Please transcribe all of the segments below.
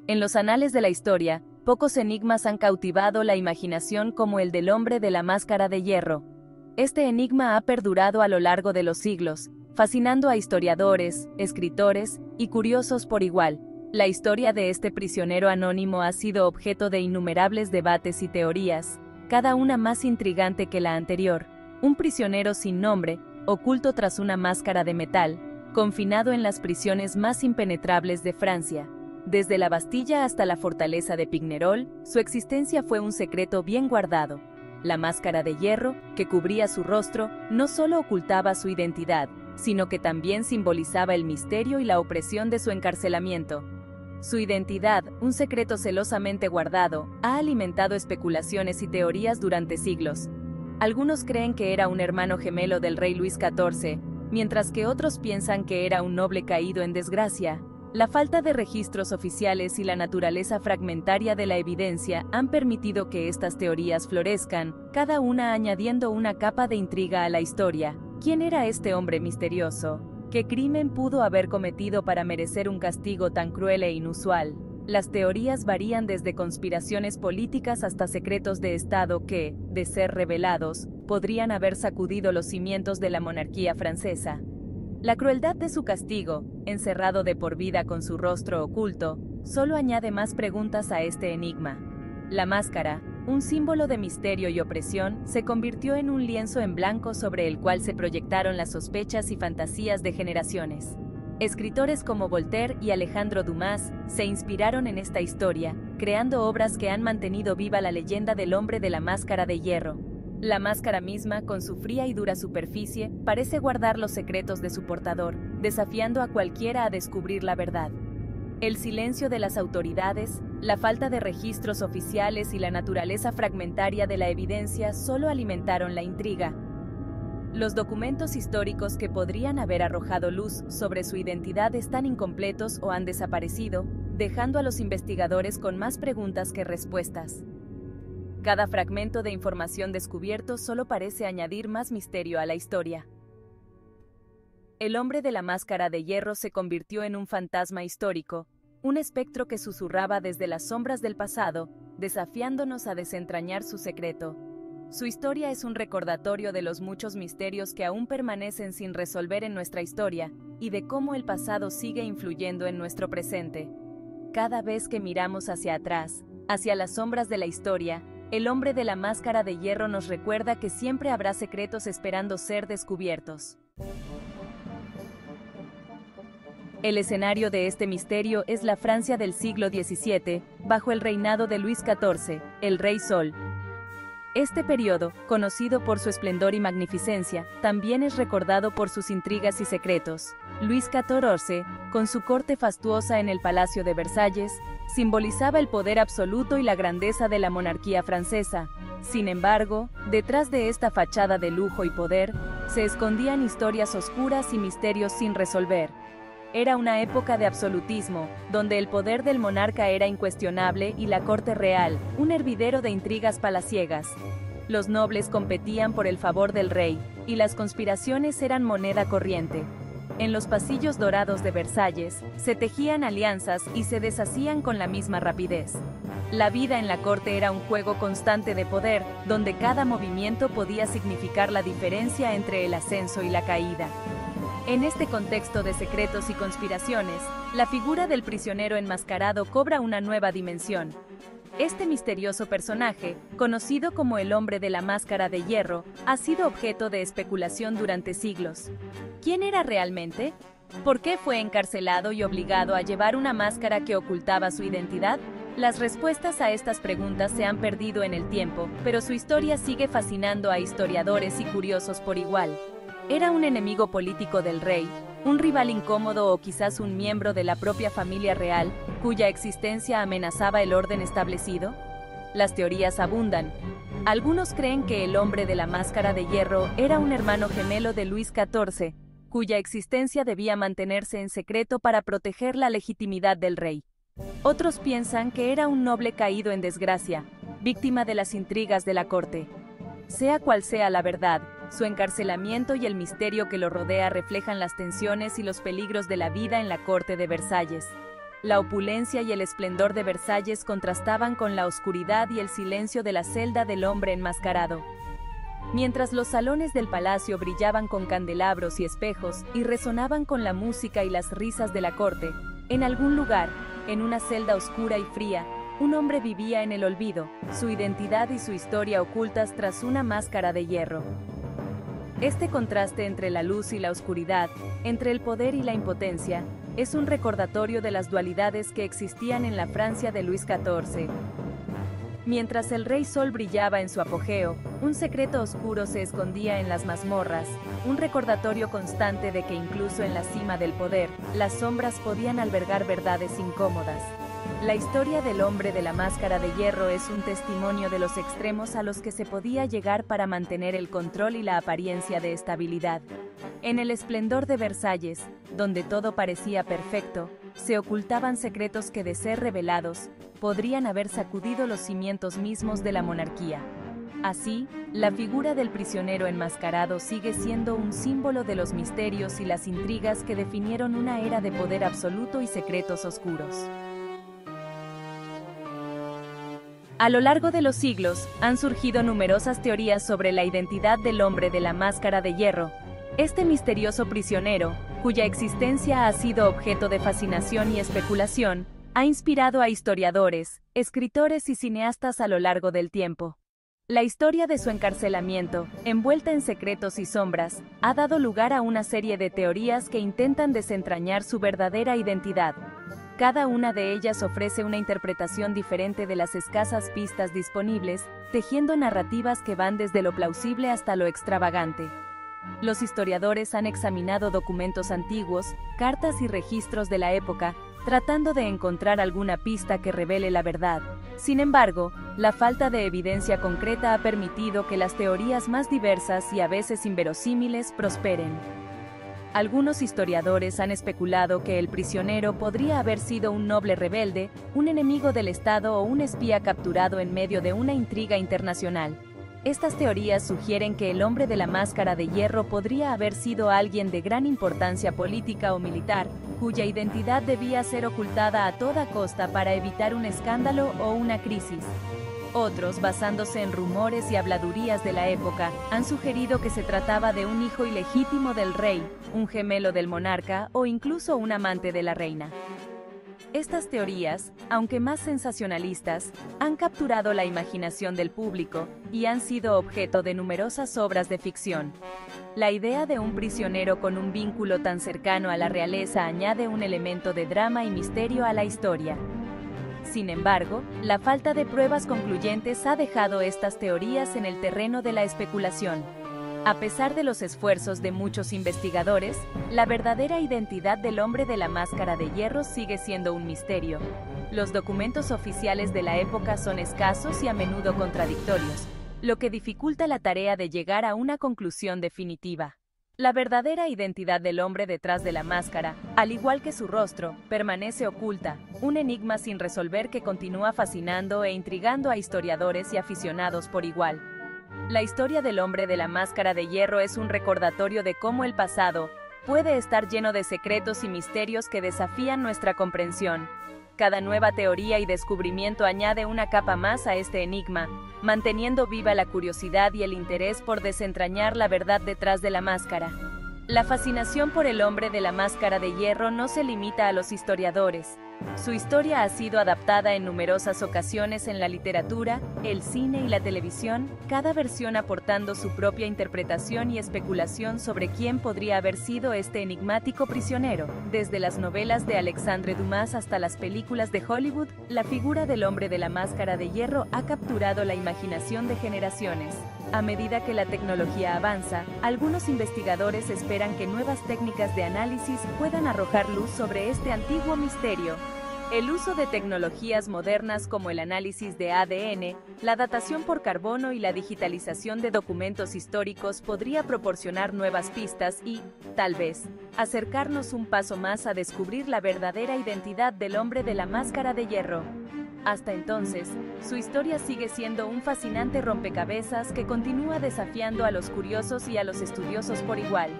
En los anales de la historia, pocos enigmas han cautivado la imaginación como el del hombre de la máscara de hierro. Este enigma ha perdurado a lo largo de los siglos, fascinando a historiadores, escritores y curiosos por igual. La historia de este prisionero anónimo ha sido objeto de innumerables debates y teorías, cada una más intrigante que la anterior. Un prisionero sin nombre, oculto tras una máscara de metal, confinado en las prisiones más impenetrables de Francia. Desde la Bastilla hasta la fortaleza de Pignerol, su existencia fue un secreto bien guardado. La máscara de hierro, que cubría su rostro, no solo ocultaba su identidad, sino que también simbolizaba el misterio y la opresión de su encarcelamiento. Su identidad, un secreto celosamente guardado, ha alimentado especulaciones y teorías durante siglos. Algunos creen que era un hermano gemelo del rey Luis XIV, mientras que otros piensan que era un noble caído en desgracia. La falta de registros oficiales y la naturaleza fragmentaria de la evidencia han permitido que estas teorías florezcan, cada una añadiendo una capa de intriga a la historia. ¿Quién era este hombre misterioso? ¿Qué crimen pudo haber cometido para merecer un castigo tan cruel e inusual? Las teorías varían desde conspiraciones políticas hasta secretos de Estado que, de ser revelados, podrían haber sacudido los cimientos de la monarquía francesa. La crueldad de su castigo, encerrado de por vida con su rostro oculto, solo añade más preguntas a este enigma. La máscara, un símbolo de misterio y opresión, se convirtió en un lienzo en blanco sobre el cual se proyectaron las sospechas y fantasías de generaciones. Escritores como Voltaire y Alejandro Dumas se inspiraron en esta historia, creando obras que han mantenido viva la leyenda del hombre de la máscara de hierro. La máscara misma, con su fría y dura superficie, parece guardar los secretos de su portador, desafiando a cualquiera a descubrir la verdad. El silencio de las autoridades, la falta de registros oficiales y la naturaleza fragmentaria de la evidencia solo alimentaron la intriga. Los documentos históricos que podrían haber arrojado luz sobre su identidad están incompletos o han desaparecido, dejando a los investigadores con más preguntas que respuestas. Cada fragmento de información descubierto solo parece añadir más misterio a la historia. El hombre de la máscara de hierro se convirtió en un fantasma histórico, un espectro que susurraba desde las sombras del pasado, desafiándonos a desentrañar su secreto. Su historia es un recordatorio de los muchos misterios que aún permanecen sin resolver en nuestra historia, y de cómo el pasado sigue influyendo en nuestro presente. Cada vez que miramos hacia atrás, hacia las sombras de la historia, el hombre de la máscara de hierro nos recuerda que siempre habrá secretos esperando ser descubiertos. El escenario de este misterio es la Francia del siglo XVII, bajo el reinado de Luis XIV, el Rey Sol. Este periodo, conocido por su esplendor y magnificencia, también es recordado por sus intrigas y secretos. Luis XIV, con su corte fastuosa en el Palacio de Versalles, simbolizaba el poder absoluto y la grandeza de la monarquía francesa. Sin embargo, detrás de esta fachada de lujo y poder, se escondían historias oscuras y misterios sin resolver. Era una época de absolutismo, donde el poder del monarca era incuestionable y la corte real, un hervidero de intrigas palaciegas. Los nobles competían por el favor del rey, y las conspiraciones eran moneda corriente. En los pasillos dorados de Versalles, se tejían alianzas y se deshacían con la misma rapidez. La vida en la corte era un juego constante de poder, donde cada movimiento podía significar la diferencia entre el ascenso y la caída. En este contexto de secretos y conspiraciones, la figura del prisionero enmascarado cobra una nueva dimensión. Este misterioso personaje, conocido como el hombre de la máscara de hierro, ha sido objeto de especulación durante siglos. ¿Quién era realmente? ¿Por qué fue encarcelado y obligado a llevar una máscara que ocultaba su identidad? Las respuestas a estas preguntas se han perdido en el tiempo, pero su historia sigue fascinando a historiadores y curiosos por igual. ¿Era un enemigo político del rey, un rival incómodo o quizás un miembro de la propia familia real, cuya existencia amenazaba el orden establecido? Las teorías abundan. Algunos creen que el hombre de la máscara de hierro era un hermano gemelo de Luis XIV, cuya existencia debía mantenerse en secreto para proteger la legitimidad del rey. Otros piensan que era un noble caído en desgracia, víctima de las intrigas de la corte. Sea cual sea la verdad, su encarcelamiento y el misterio que lo rodea reflejan las tensiones y los peligros de la vida en la corte de Versalles. La opulencia y el esplendor de Versalles contrastaban con la oscuridad y el silencio de la celda del hombre enmascarado. Mientras los salones del palacio brillaban con candelabros y espejos y resonaban con la música y las risas de la corte, en algún lugar, en una celda oscura y fría, un hombre vivía en el olvido, su identidad y su historia ocultas tras una máscara de hierro. Este contraste entre la luz y la oscuridad, entre el poder y la impotencia, es un recordatorio de las dualidades que existían en la Francia de Luis XIV. Mientras el Rey Sol brillaba en su apogeo, un secreto oscuro se escondía en las mazmorras, un recordatorio constante de que incluso en la cima del poder, las sombras podían albergar verdades incómodas. La historia del hombre de la máscara de hierro es un testimonio de los extremos a los que se podía llegar para mantener el control y la apariencia de estabilidad. En el esplendor de Versalles, donde todo parecía perfecto, se ocultaban secretos que, de ser revelados, podrían haber sacudido los cimientos mismos de la monarquía. Así, la figura del prisionero enmascarado sigue siendo un símbolo de los misterios y las intrigas que definieron una era de poder absoluto y secretos oscuros. A lo largo de los siglos, han surgido numerosas teorías sobre la identidad del hombre de la máscara de hierro. Este misterioso prisionero, cuya existencia ha sido objeto de fascinación y especulación, ha inspirado a historiadores, escritores y cineastas a lo largo del tiempo. La historia de su encarcelamiento, envuelta en secretos y sombras, ha dado lugar a una serie de teorías que intentan desentrañar su verdadera identidad. Cada una de ellas ofrece una interpretación diferente de las escasas pistas disponibles, tejiendo narrativas que van desde lo plausible hasta lo extravagante. Los historiadores han examinado documentos antiguos, cartas y registros de la época, tratando de encontrar alguna pista que revele la verdad. Sin embargo, la falta de evidencia concreta ha permitido que las teorías más diversas y a veces inverosímiles prosperen. Algunos historiadores han especulado que el prisionero podría haber sido un noble rebelde, un enemigo del Estado o un espía capturado en medio de una intriga internacional. Estas teorías sugieren que el hombre de la máscara de hierro podría haber sido alguien de gran importancia política o militar, cuya identidad debía ser ocultada a toda costa para evitar un escándalo o una crisis. Otros, basándose en rumores y habladurías de la época, han sugerido que se trataba de un hijo ilegítimo del rey, un gemelo del monarca o incluso un amante de la reina. Estas teorías, aunque más sensacionalistas, han capturado la imaginación del público y han sido objeto de numerosas obras de ficción. La idea de un prisionero con un vínculo tan cercano a la realeza añade un elemento de drama y misterio a la historia. Sin embargo, la falta de pruebas concluyentes ha dejado estas teorías en el terreno de la especulación. A pesar de los esfuerzos de muchos investigadores, la verdadera identidad del hombre de la máscara de hierro sigue siendo un misterio. Los documentos oficiales de la época son escasos y a menudo contradictorios, lo que dificulta la tarea de llegar a una conclusión definitiva. La verdadera identidad del hombre detrás de la máscara, al igual que su rostro, permanece oculta, un enigma sin resolver que continúa fascinando e intrigando a historiadores y aficionados por igual. La historia del hombre de la máscara de hierro es un recordatorio de cómo el pasado puede estar lleno de secretos y misterios que desafían nuestra comprensión. Cada nueva teoría y descubrimiento añade una capa más a este enigma, manteniendo viva la curiosidad y el interés por desentrañar la verdad detrás de la máscara. La fascinación por el hombre de la máscara de hierro no se limita a los historiadores. Su historia ha sido adaptada en numerosas ocasiones en la literatura, el cine y la televisión, cada versión aportando su propia interpretación y especulación sobre quién podría haber sido este enigmático prisionero. Desde las novelas de Alexandre Dumas hasta las películas de Hollywood, la figura del hombre de la máscara de hierro ha capturado la imaginación de generaciones. A medida que la tecnología avanza, algunos investigadores esperan que nuevas técnicas de análisis puedan arrojar luz sobre este antiguo misterio. El uso de tecnologías modernas como el análisis de ADN, la datación por carbono y la digitalización de documentos históricos podría proporcionar nuevas pistas y, tal vez, acercarnos un paso más a descubrir la verdadera identidad del hombre de la máscara de hierro. Hasta entonces, su historia sigue siendo un fascinante rompecabezas que continúa desafiando a los curiosos y a los estudiosos por igual.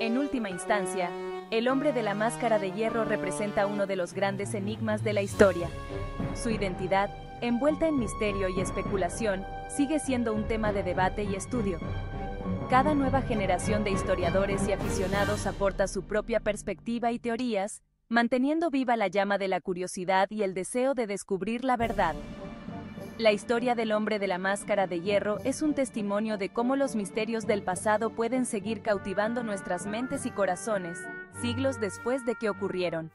En última instancia, El hombre de la máscara de hierro representa uno de los grandes enigmas de la historia. Su identidad, envuelta en misterio y especulación, sigue siendo un tema de debate y estudio. Cada nueva generación de historiadores y aficionados aporta su propia perspectiva y teorías, manteniendo viva la llama de la curiosidad y el deseo de descubrir la verdad. La historia del hombre de la máscara de hierro es un testimonio de cómo los misterios del pasado pueden seguir cautivando nuestras mentes y corazones, siglos después de que ocurrieron.